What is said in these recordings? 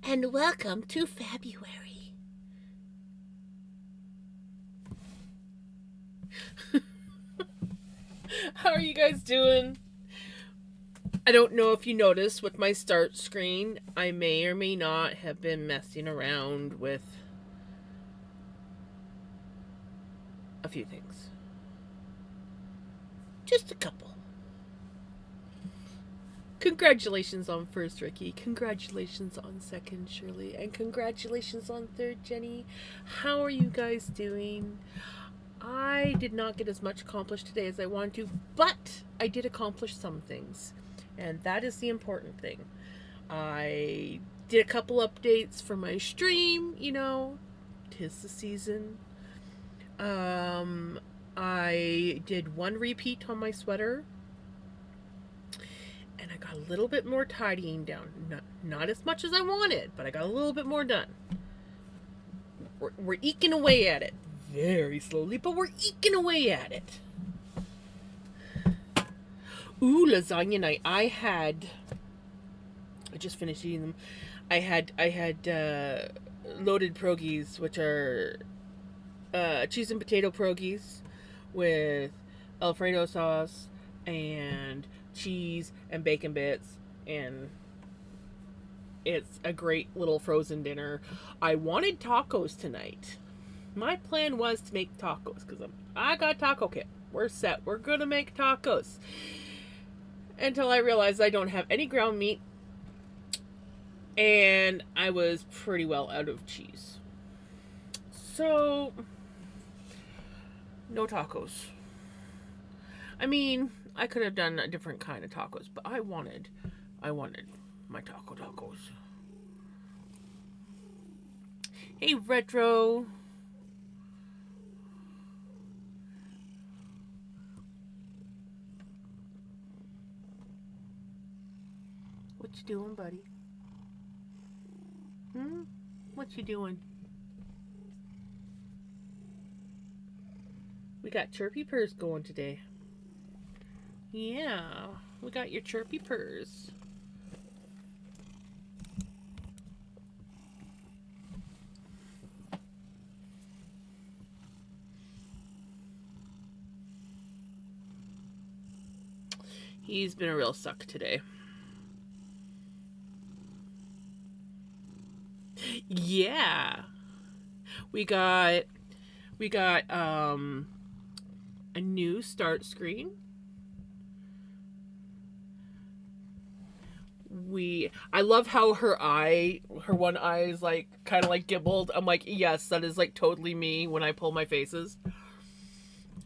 and welcome to February. How are you guys doing? I don't know if you noticed with my start screen, I may or may not have been messing around with a few things. Just a couple. Congratulations on first, Ricky. Congratulations on second, Shirley. And congratulations on third, Jenny. How are you guys doing? I did not get as much accomplished today as I wanted to, but I did accomplish some things. And that is the important thing. I did a couple updates for my stream, 'tis the season. I did one repeat on my sweater. And I got a little bit more tidying down. Not as much as I wanted, but I got a little bit more done. We're eking away at it. Very slowly, but we're eking away at it. Ooh, lasagna night. I just finished eating them. I had loaded pierogies, which are cheese and potato pierogies with Alfredo sauce and cheese and bacon bits, and it's a great little frozen dinner. I wanted tacos tonight. My plan was to make tacos because I got taco kit. We're set. We're gonna make tacos. Until I realized I don't have any ground meat, and I was pretty well out of cheese. So, no tacos. I mean, I could have done a different kind of tacos, but I wanted my tacos. Hey, Retro. What you doing, buddy? What you doing? We got chirpy purrs going today. Yeah, we got your chirpy purrs. He's been a real suck today. Yeah. We got a new start screen. I love how her one eye is like kind of like gibbled. I'm like, yes, that is like totally me when I pull my faces.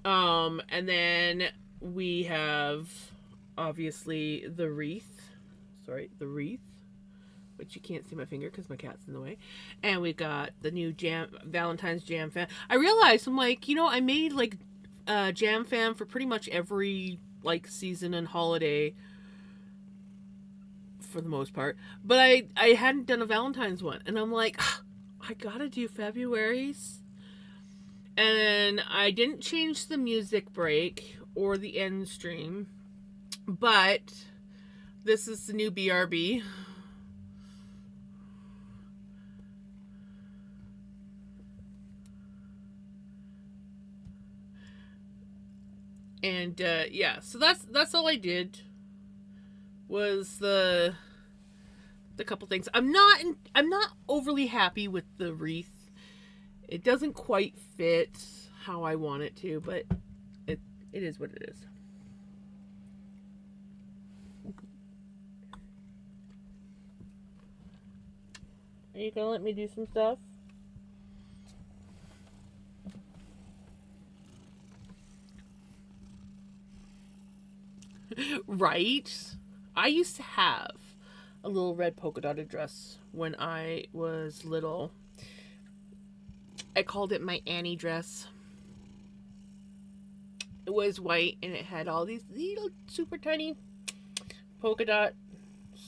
And then we have obviously the wreath, which you can't see my finger because my cat's in the way. And we got the new Valentine's Jam Fan. I realized, I'm like, I made like Jam Fan for pretty much every like season and holiday for the most part, but I hadn't done a Valentine's one, and I'm like, I gotta do February's. And I didn't change the music break or the end stream, but this is the new BRB. And yeah, so that's all I did was the couple things. I'm not overly happy with the wreath. It doesn't quite fit how I want it to, but it is what it is. Are you gonna let me do some stuff? Right? I used to have a little red polka dotted dress when I was little. I called it my Annie dress. It was white and it had all these little super tiny polka dots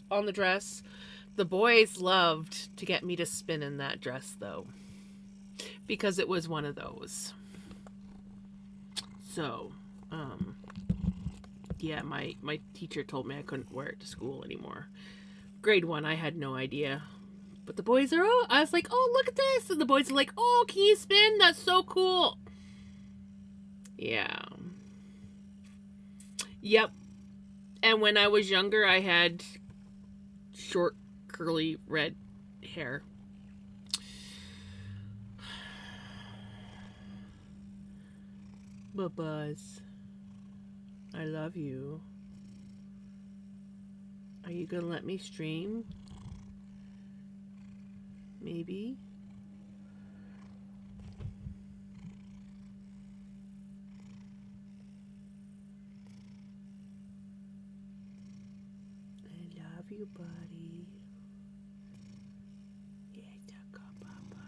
on the dress. The boys loved to get me to spin in that dress though, because it was one of those. So, yeah, my teacher told me I couldn't wear it to school anymore. Grade 1, I had no idea. But the boys are, oh, I was like, oh, look at this. And the boys are like, oh, can you spin? That's so cool. Yeah. Yep. And when I was younger, I had short, curly, red hair. But Buzz, I love you. Are you gonna let me stream? Maybe. I love you, buddy. Yeah, talk about Buzz.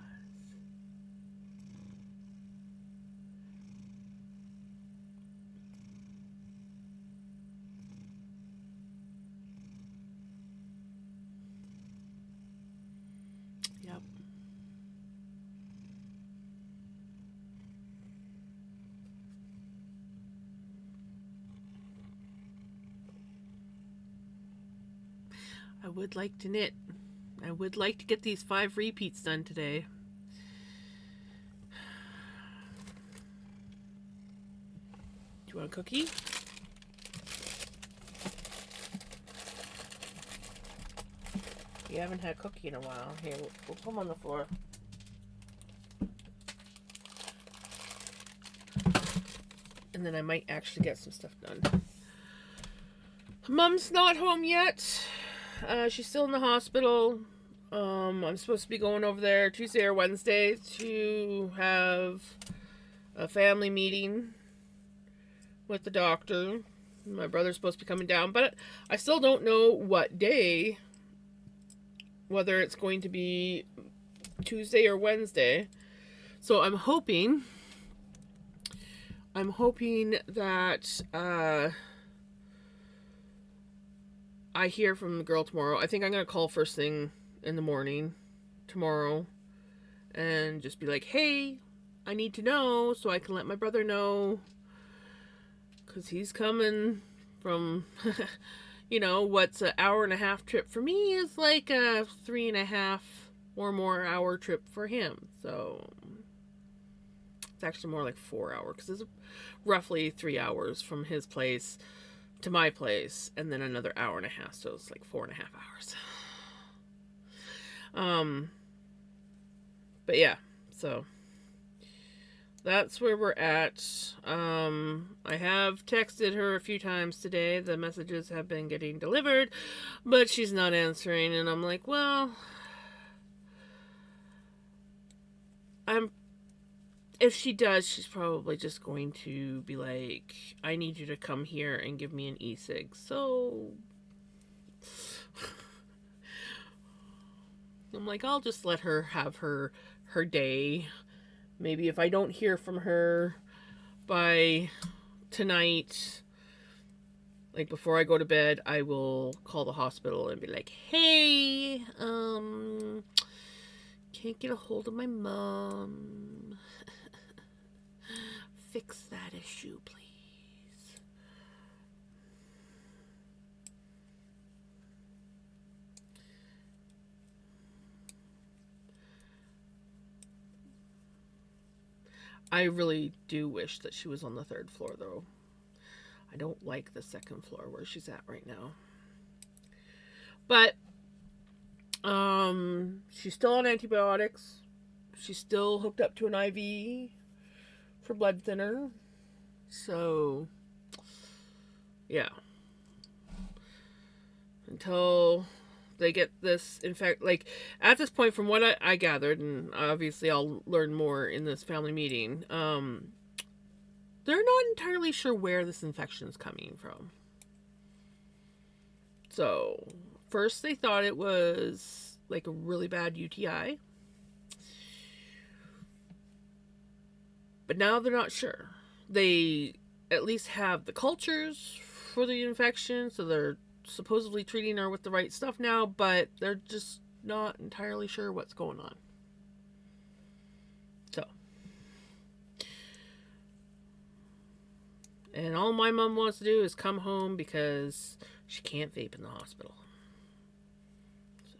Yep. I would like to knit. I would like to get these 5 repeats done today. Do you want a cookie? You haven't had a cookie in a while. Here, we'll put them on the floor. And then I might actually get some stuff done. Mom's not home yet. She's still in the hospital. I'm supposed to be going over there Tuesday or Wednesday to have a family meeting with the doctor. My brother's supposed to be coming down, but I still don't know what day, whether it's going to be Tuesday or Wednesday. So I'm hoping that I hear from the girl tomorrow. I think I'm going to call first thing in the morning tomorrow and just be like, hey, I need to know so I can let my brother know, because he's coming from, you know, what's an hour and a half trip for me is like a 3.5 or more hour trip for him. So it's actually more like 4 hours, because it's roughly 3 hours from his place to my place, and then another hour and a half, so it's like 4.5 hours. But yeah, so that's where we're at. I have texted her a few times today. The messages have been getting delivered, but she's not answering, and I'm like, well, if she does, she's probably just going to be like, I need you to come here and give me an e-cig. So I'm like, I'll just let her have her day. Maybe if I don't hear from her by tonight, like before I go to bed, I will call the hospital and be like, hey, can't get a hold of my mom. Fix that issue, please. I really do wish that she was on the 3rd floor, though. I don't like the 2nd floor where she's at right now. But she's still on antibiotics. She's still hooked up to an IV for blood thinner. So yeah, until they get this, in fact, like at this point, from what I gathered, and obviously I'll learn more in this family meeting, they're not entirely sure where this infection is coming from. So first they thought it was like a really bad UTI, but now they're not sure. They at least have the cultures for the infection, so they're supposedly treating her with the right stuff now, but they're just not entirely sure what's going on. So, and all my mom wants to do is come home because she can't vape in the hospital. So,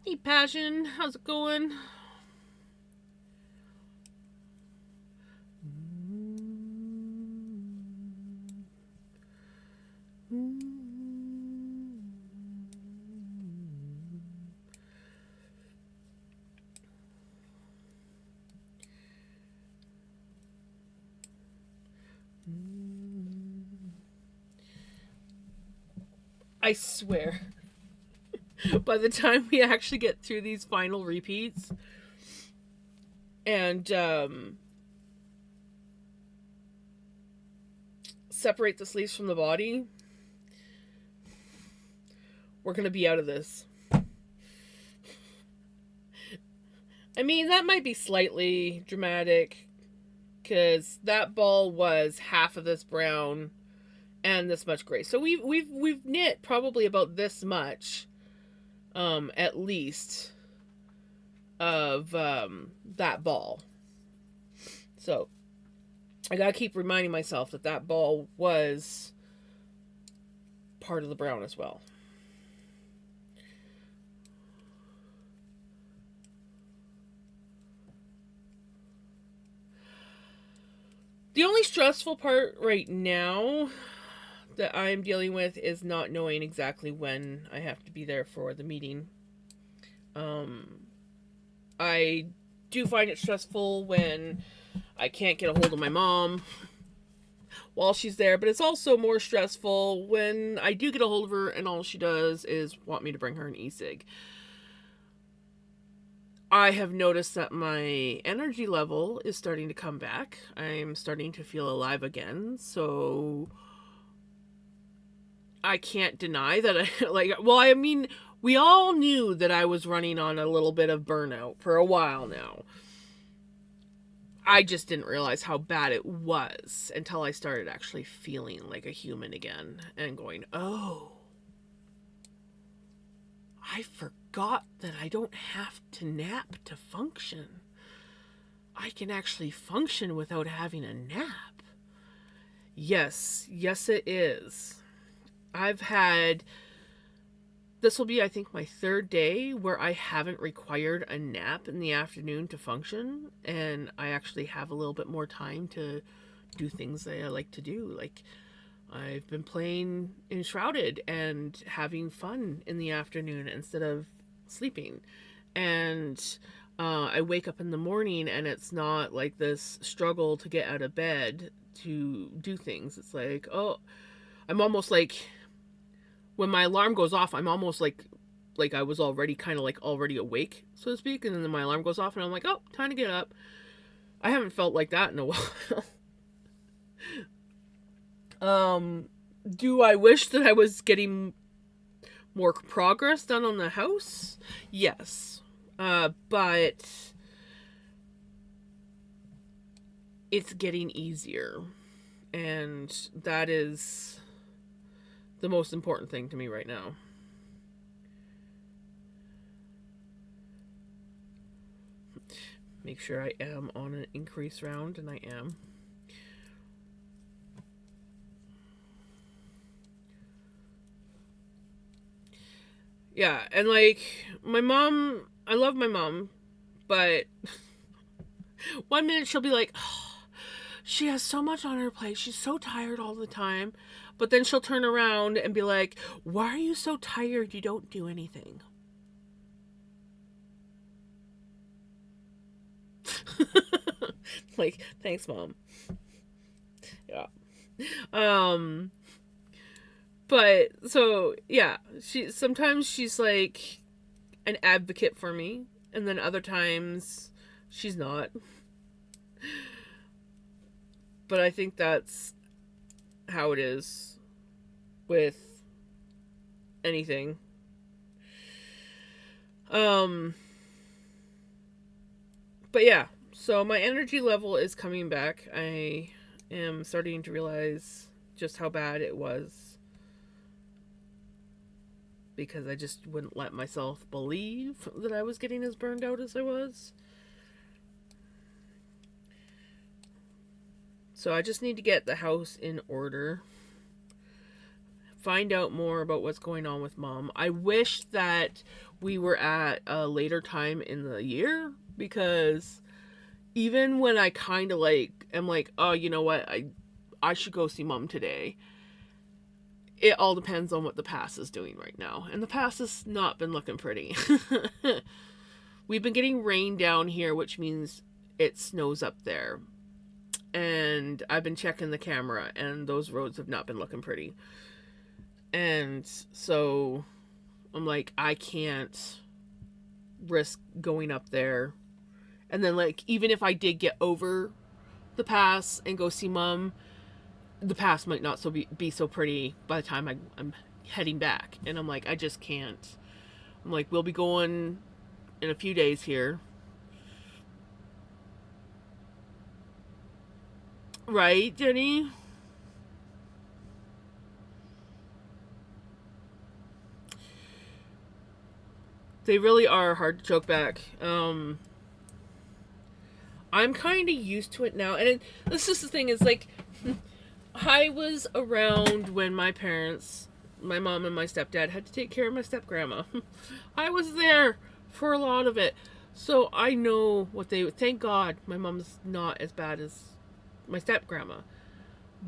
Hey, Passion, how's it going? I swear, by the time we actually get through these final repeats and separate the sleeves from the body, we're going to be out of this. I mean, that might be slightly dramatic, because that ball was half of this brown and this much gray. So we've knit probably about this much, at least, of that ball. So I gotta keep reminding myself that that ball was part of the brown as well. The only stressful part right now that I'm dealing with is not knowing exactly when I have to be there for the meeting. I do find it stressful when I can't get a hold of my mom while she's there, but it's also more stressful when I do get a hold of her and all she does is want me to bring her an e-cig. I have noticed that my energy level is starting to come back. I'm starting to feel alive again, so I can't deny that I mean, we all knew that I was running on a little bit of burnout for a while now. I just didn't realize how bad it was until I started actually feeling like a human again and going, oh, I forgot that I don't have to nap to function. I can actually function without having a nap. Yes, it is. I've had, this will be, I think, my third day where I haven't required a nap in the afternoon to function, and I actually have a little bit more time to do things that I like to do. Like, I've been playing Enshrouded and having fun in the afternoon instead of sleeping. And I wake up in the morning and it's not like this struggle to get out of bed to do things. It's like, oh, I'm almost like, when my alarm goes off, I'm almost like I was already kind of like already awake, so to speak. And then my alarm goes off and I'm like, oh, time to get up. I haven't felt like that in a while. Do I wish that I was getting more progress done on the house? Yes. But it's getting easier. And that is the most important thing to me right now. Make sure I am on an increase round, and I am. Yeah, and like, my mom, I love my mom, but one minute she'll be like, oh, she has so much on her plate, she's so tired all the time. But then she'll turn around and be like, why are you so tired you don't do anything? Like, thanks, Mom. Yeah. But so yeah, sometimes she's like an advocate for me, and then other times she's not. But I think that's how it is with anything. But yeah, so my energy level is coming back. I am starting to realize just how bad it was, because I just wouldn't let myself believe that I was getting as burned out as I was. So I just need to get the house in order, find out more about what's going on with Mom. I wish that we were at a later time in the year, because even when I kind of like am like, oh, you know what, I should go see Mom today. It all depends on what the pass is doing right now, and the pass has not been looking pretty. We've been getting rain down here, which means it snows up there. And I've been checking the camera, and those roads have not been looking pretty. And so I'm like, I can't risk going up there. And then, like, even if I did get over the pass and go see Mom, the pass might not be so pretty by the time I'm heading back. And I'm like, I just can't. I'm like, we'll be going in a few days here. Right, Jenny? They really are hard to choke back. I'm kind of used to it now. And this is the thing, is like, I was around when my parents, my mom and my stepdad, had to take care of my step-grandma. I was there for a lot of it. So I know what they... Thank God my mom's not as bad as my step-grandma.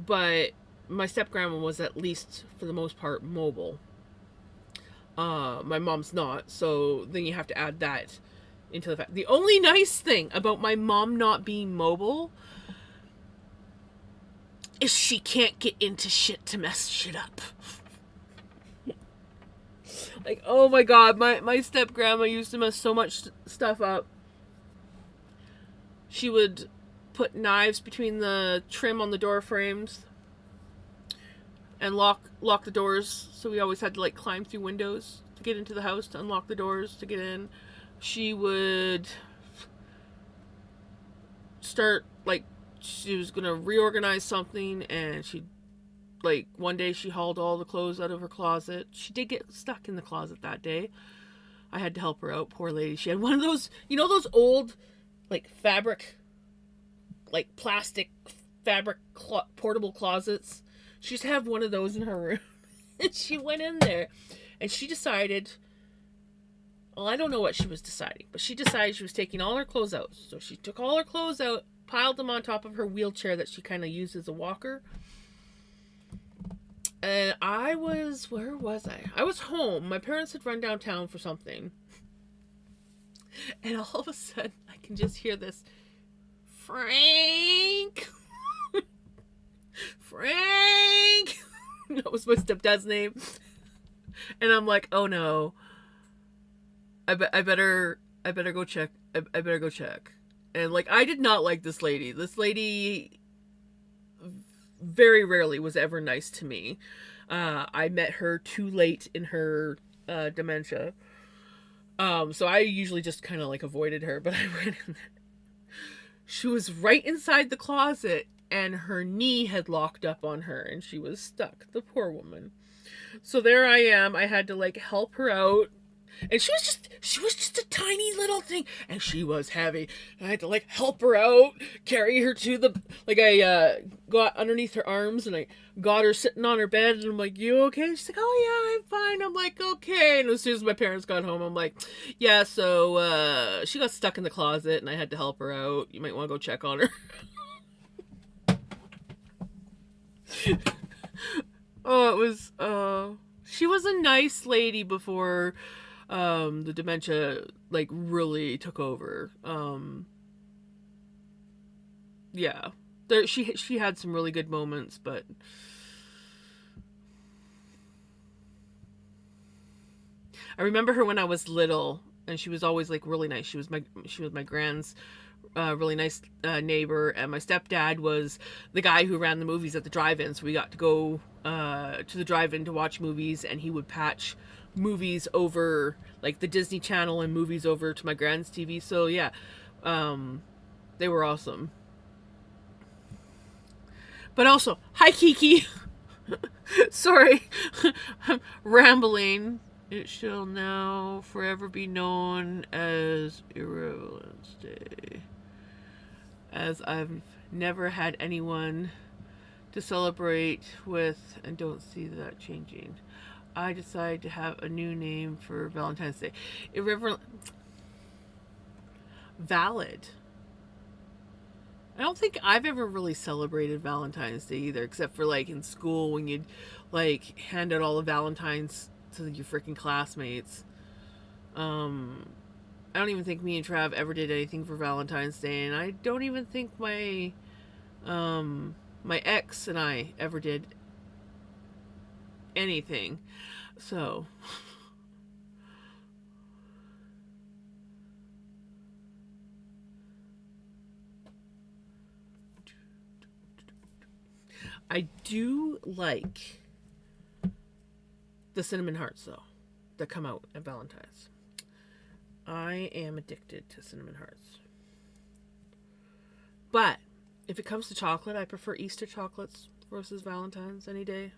But my step-grandma was, at least for the most part, mobile. My mom's not. So then you have to add that into the fact. The only nice thing about my mom not being mobile is she can't get into shit to mess shit up. Like, oh my god, my step-grandma used to mess so much stuff up. She would put knives between the trim on the door frames and lock the doors, so we always had to, like, climb through windows to get into the house, to unlock the doors to get in. She would start, like, she was gonna reorganize something, and she, like, one day she hauled all the clothes out of her closet. She did get stuck in the closet that day. I had to help her out, poor lady. She had one of those, you know, those old, like, fabric, like, plastic fabric portable closets. She used to have one of those in her room. And she went in there, and she decided, well, I don't know what she was deciding, but she decided she was taking all her clothes out. So she took all her clothes out, piled them on top of her wheelchair that she kind of used as a walker. And I was, where was I? I was home. My parents had run downtown for something. And all of a sudden, I can just hear this, Frank! Frank! That was my stepdad's name. And I'm like, oh no. I better go check. I better go check. And, like, I did not like this lady. This lady very rarely was ever nice to me. I met her too late in her dementia. So I usually just kind of, like, avoided her, but I went in there. She was right inside the closet, and her knee had locked up on her, and she was stuck. The poor woman. So there I am. I had to, like, help her out. And she was just a tiny little thing, and she was heavy. And I had to, like, help her out, carry her to the, like, I got underneath her arms, and I got her sitting on her bed, and I'm like, you okay? She's like, oh yeah, I'm fine. I'm like, okay. And as soon as my parents got home, I'm like, yeah, so she got stuck in the closet, and I had to help her out. You might want to go check on her. Oh, it was, she was a nice lady before the dementia, like, really took over. Yeah, she had some really good moments, but I remember her when I was little, and she was always, like, really nice. She was my grand's really nice neighbor, and my stepdad was the guy who ran the movies at the drive-in, so we got to go to the drive-in to watch movies, and he would patch movies over, like, the Disney Channel and movies over to my grand's TV. So yeah, they were awesome. But also, hi Kiki. Sorry, I'm rambling. It shall now forever be known as Irrelevance Day, as I've never had anyone to celebrate with, and don't see that changing. I decided to have a new name for Valentine's Day. Irreverent. Valid. I don't think I've ever really celebrated Valentine's Day either, except for like in school when you'd like hand out all the Valentines to your freaking classmates. Um, I don't even think me and Trav ever did anything for Valentine's Day, and I don't even think my ex and I ever did anything. So I do like the cinnamon hearts though that come out at Valentine's. I am addicted to cinnamon hearts. But if it comes to chocolate, I prefer Easter chocolates versus Valentine's any day.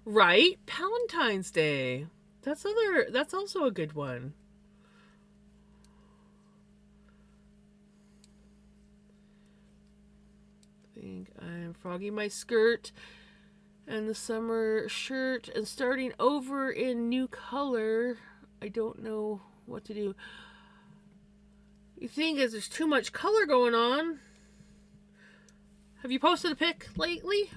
Right? Valentine's Day. That's also a good one. I think I'm frogging my skirt and the summer shirt and starting over in new color. I don't know what to do. You think as there's too much color going on. Have you posted a pic lately?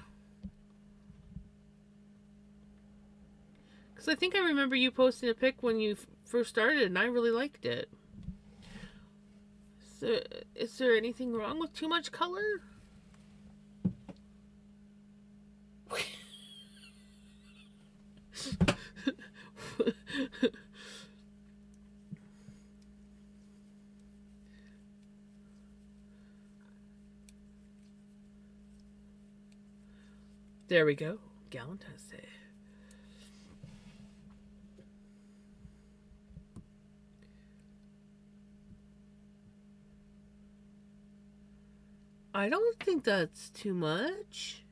Because I think I remember you posting a pic when you first started and I really liked it. Is there anything wrong with too much color? There we go. Valentine's Day. I don't think that's too much.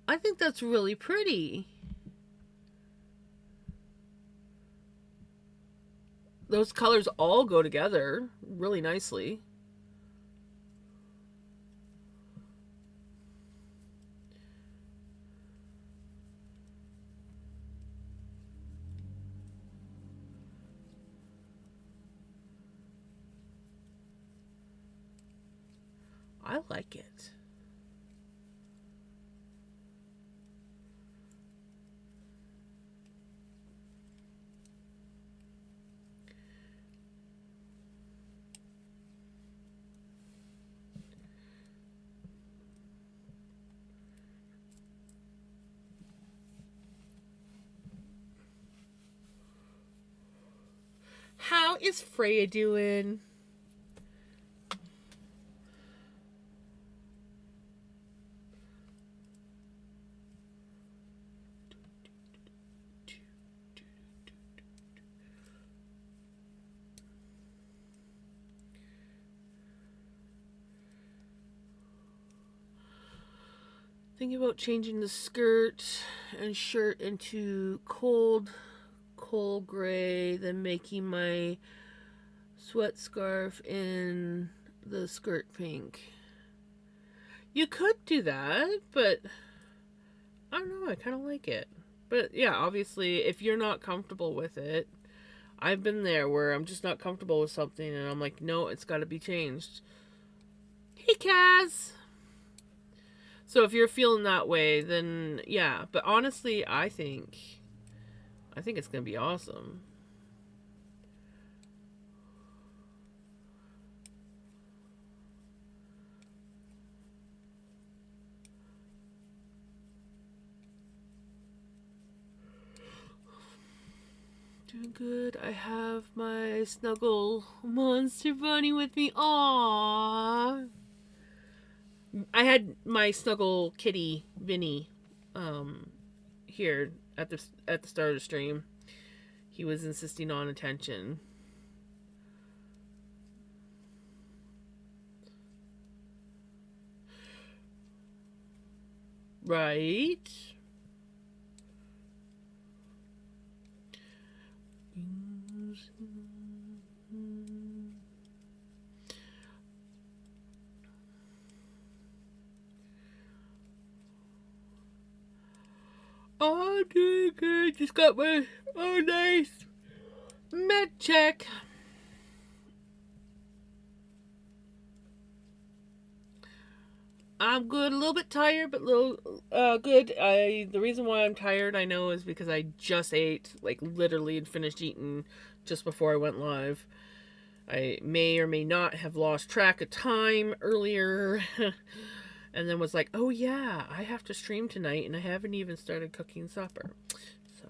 I think that's really pretty. Those colors all go together really nicely. I like it. How is Freya doing? Thinking about changing the skirt and shirt into coal gray, then making my sweat scarf in the skirt pink. You could do that, but I don't know, I kind of like it. But yeah, obviously, if you're not comfortable with it, I've been there where I'm just not comfortable with something and I'm like, no, it's got to be changed. Hey, Kaz! So if you're feeling that way, then yeah. But honestly, I think it's going to be awesome. Doing good. I have my snuggle monster bunny with me. Aww. I had my snuggle kitty Vinny here at the start of the stream. He was insisting on attention. Right? Oh, I'm doing good. Just got my nice med check. I'm good. A little bit tired, but little good. The reason why I'm tired, I know, is because I just ate, like literally, and finished eating just before I went live. I may or may not have lost track of time earlier, and then was like, "Oh yeah, I have to stream tonight, and I haven't even started cooking supper." So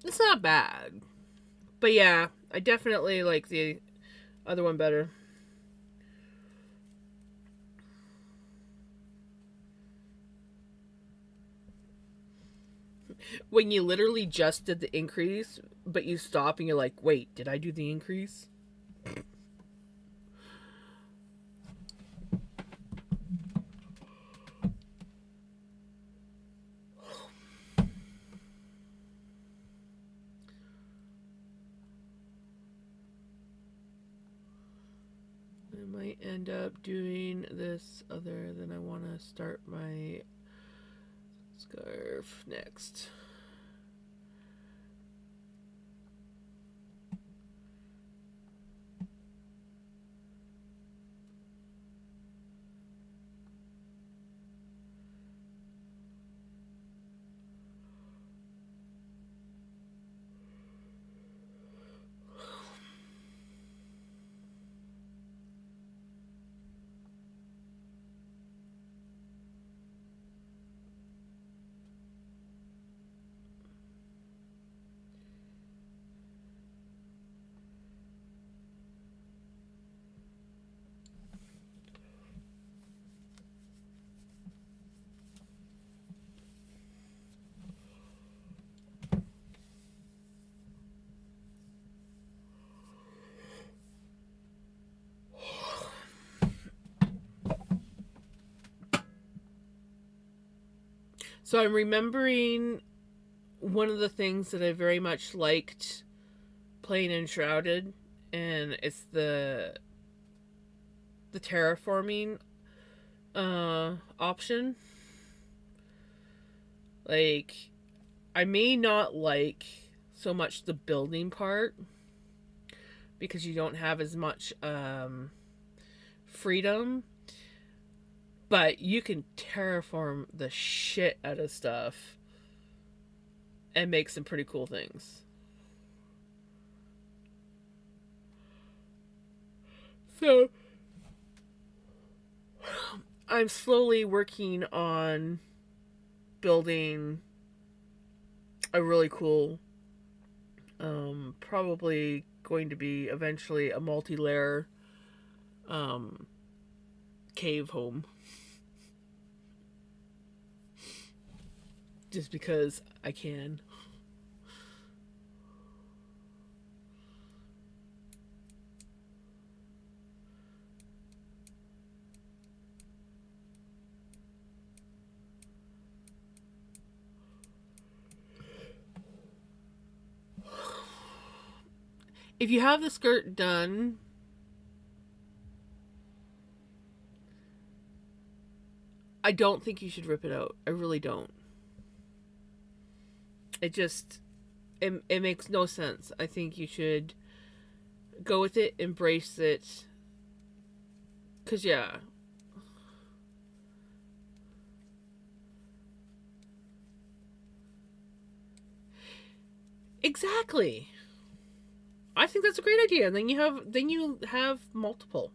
it's not bad, but yeah, I definitely like the other one better. When you literally just did the increase, but you stop and you're like, wait, did I do the increase? I might end up doing this other than I want to start my scarf next. So I'm remembering one of the things that I very much liked playing Enshrouded, and it's the terraforming option. Like, I may not like so much the building part because you don't have as much freedom, but you can terraform the shit out of stuff and make some pretty cool things. So I'm slowly working on building a really cool, probably going to be eventually a multi-layer um, cave home. Just because I can. If you have the skirt done, I don't think you should rip it out. I really don't. It just it makes no sense. I think you should go with it, embrace it. Cause yeah, Exactly. I think that's a great idea. And then you have multiple.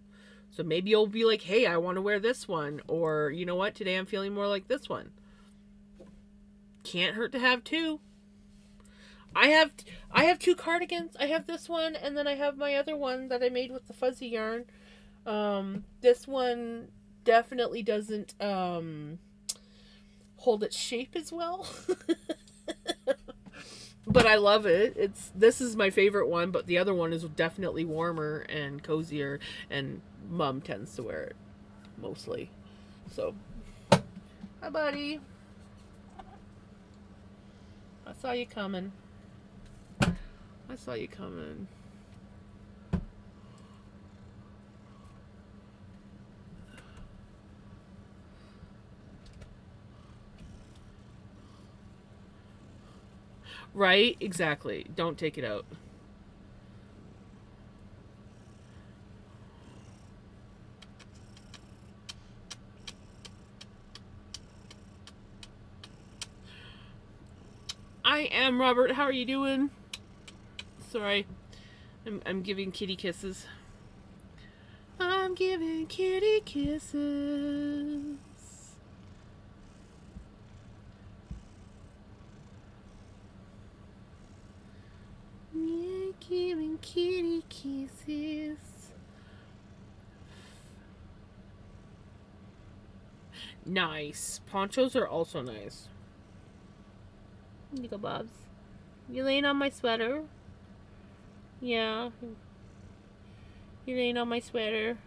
So maybe you'll be like, "Hey, I want to wear this one," or you know what, today I'm feeling more like this one. Can't hurt to have two. I have I have two cardigans. I have this one, and then I have my other one that I made with the fuzzy yarn. This one definitely doesn't hold its shape as well. But I love it. This is my favorite one, but the other one is definitely warmer and cozier, and Mom tends to wear it mostly. So, hi, buddy. I saw you coming. I saw you coming. Right? Exactly. Don't take it out. I am Robert. How are you doing? Sorry. I'm giving kitty kisses. I'm giving kitty kisses. Yeah, giving kitty kisses. Nice. Ponchos are also nice. You go, Bobs. You laying on my sweater? Yeah. You laying on my sweater?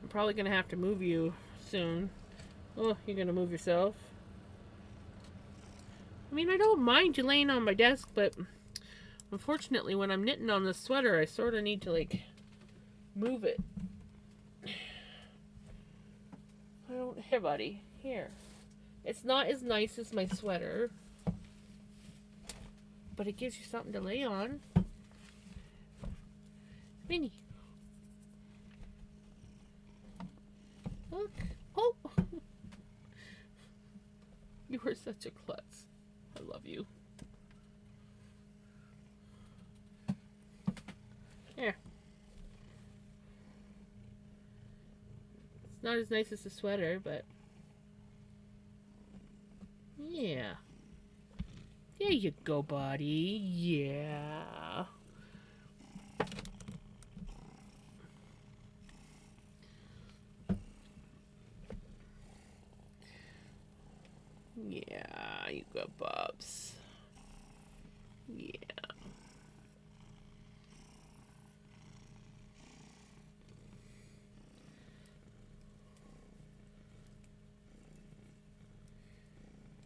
I'm probably gonna have to move you soon. Oh, you're gonna move yourself? I mean, I don't mind you laying on my desk, but unfortunately, when I'm knitting on this sweater, I sort of need to, like, move it. I don't. Here, buddy. Here. It's not as nice as my sweater, but it gives you something to lay on. Minnie. Look. Oh. You are such a klutz. I love you. Here. It's not as nice as the sweater, but yeah. There you go, buddy. Yeah. Yeah, you got Bobs. Yeah.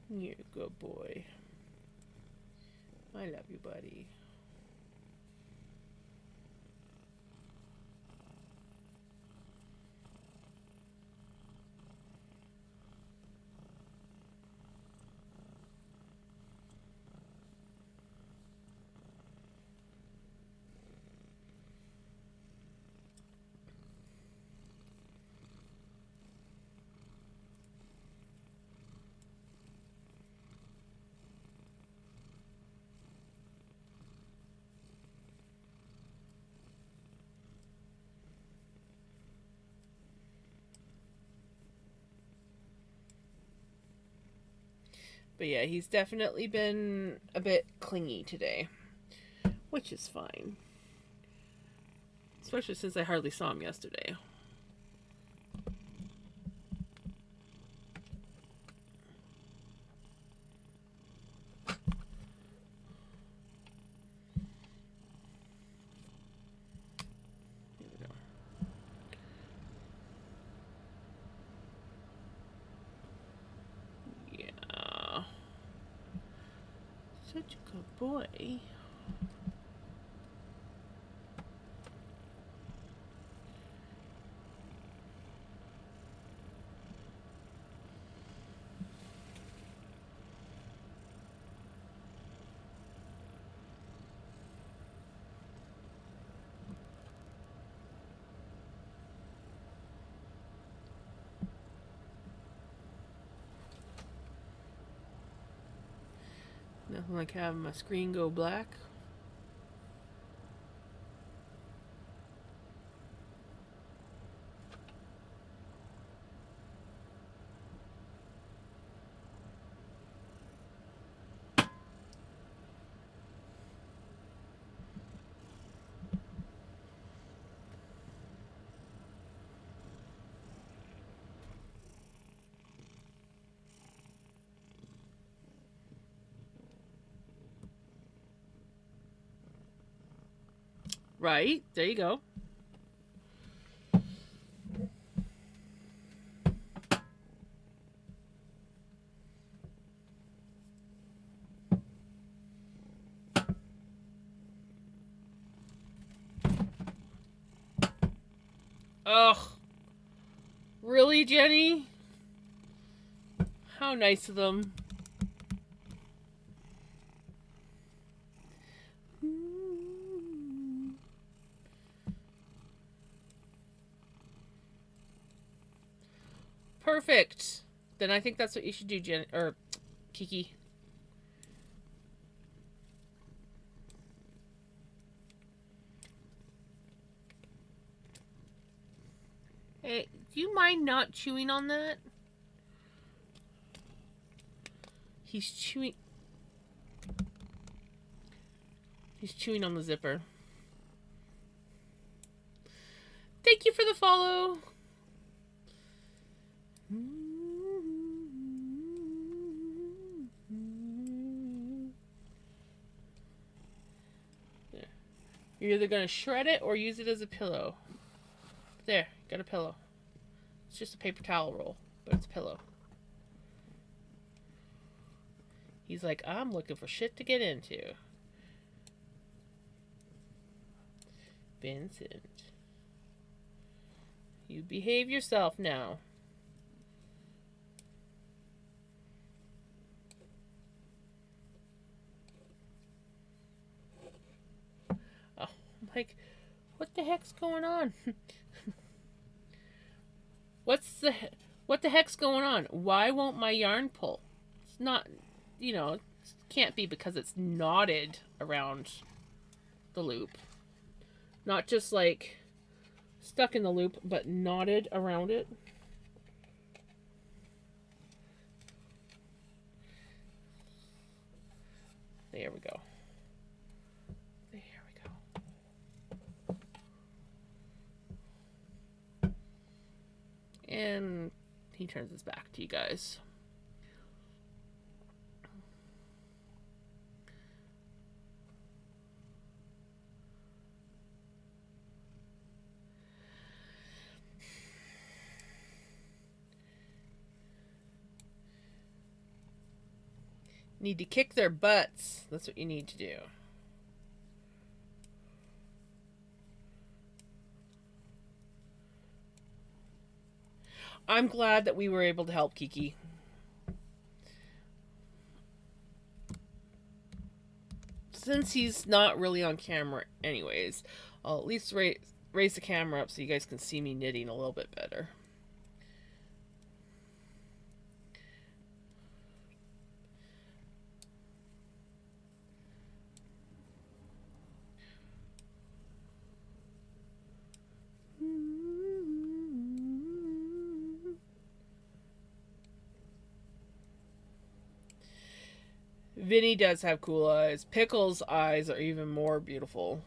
You're a good boy. I love you, buddy. But yeah, he's definitely been a bit clingy today, which is fine. Especially since I hardly saw him yesterday. Here we go. Yeah. Such a good boy. Nothing like having my screen go black. Right, there you go. Ugh. Really, Jenny? How nice of them. Perfect. Then I think that's what you should do, Jen or Kiki. Hey, do you mind not chewing on that? He's chewing. He's chewing on the zipper. Thank you for the follow. There. You're either going to shred it or use it as a pillow. There, got a pillow. It's just a paper towel roll, but it's a pillow. He's like, I'm looking for shit to get into. Vincent. You behave yourself now. Oh, I'm like, what the heck's going on? What the heck's going on? Why won't my yarn pull? It's not, it can't be because it's knotted around the loop. Not just like stuck in the loop, but knotted around it. There we go. There we go. And he turns his back to you guys. Need to kick their butts. That's what you need to do. I'm glad that we were able to help Kiki. Since he's not really on camera anyways, I'll at least raise the camera up so you guys can see me knitting a little bit better. Vinny does have cool eyes. Pickle's eyes are even more beautiful.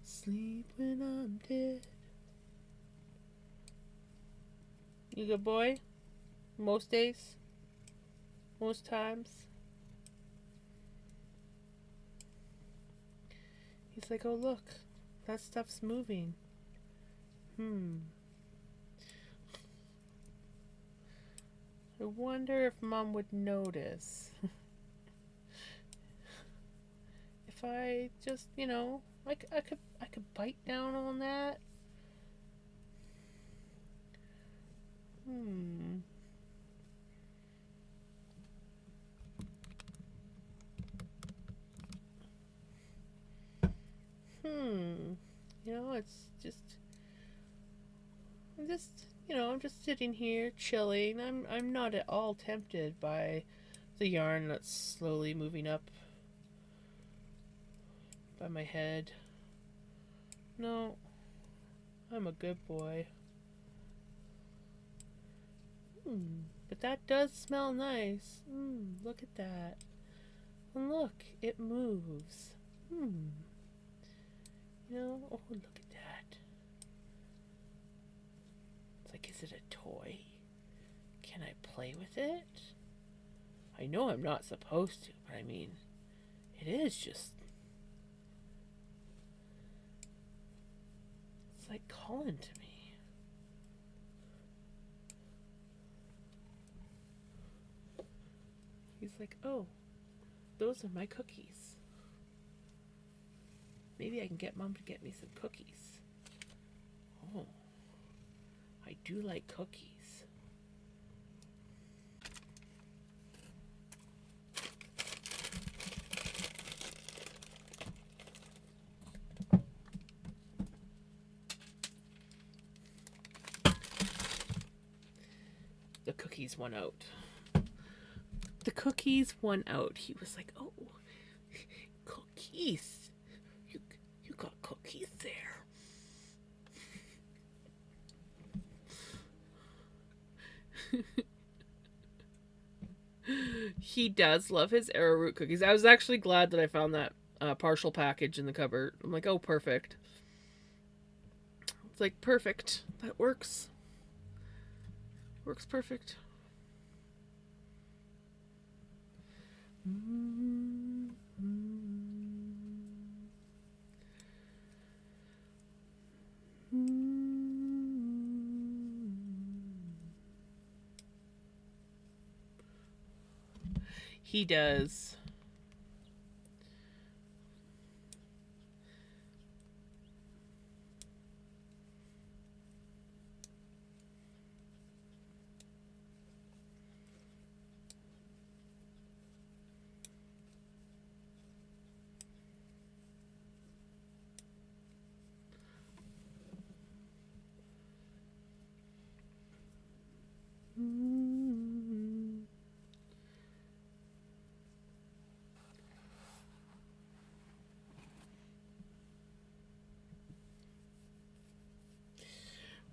Sleep when I'm dead. You good boy? Most days? Most times? He's like, oh look, that stuff's moving. I wonder if Mom would notice. If I just, I could bite down on that. You know, I'm just sitting here chilling. I'm not at all tempted by the yarn that's slowly moving up by my head. No, I'm a good boy. But that does smell nice. Look at that. And look, it moves. You know, oh, look at that. It's like, is it a toy? Can I play with it? I know I'm not supposed to, but I mean, it is just... It's like calling to me. He's like, oh, those are my cookies. Maybe I can get Mom to get me some cookies. Oh, I do like cookies. The cookies won out. The cookies won out. He was like, oh, cookies. You got cookies there. He does love his arrowroot cookies. I was actually glad that I found that partial package in the cupboard. I'm like, oh, perfect. It's like, perfect. That works. Works perfect. He does.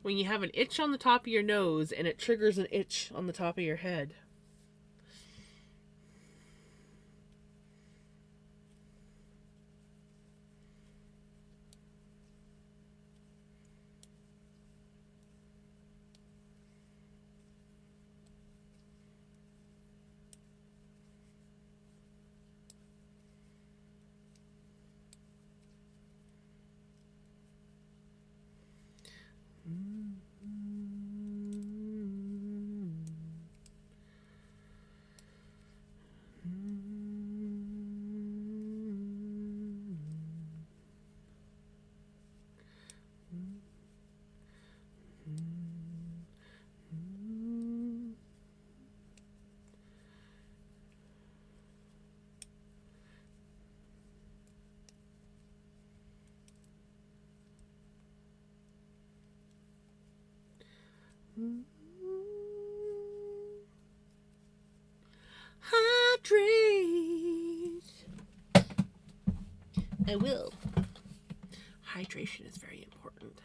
When you have an itch on the top of your nose and it triggers an itch on the top of your head. Hydrate. I will. Hydration is very important.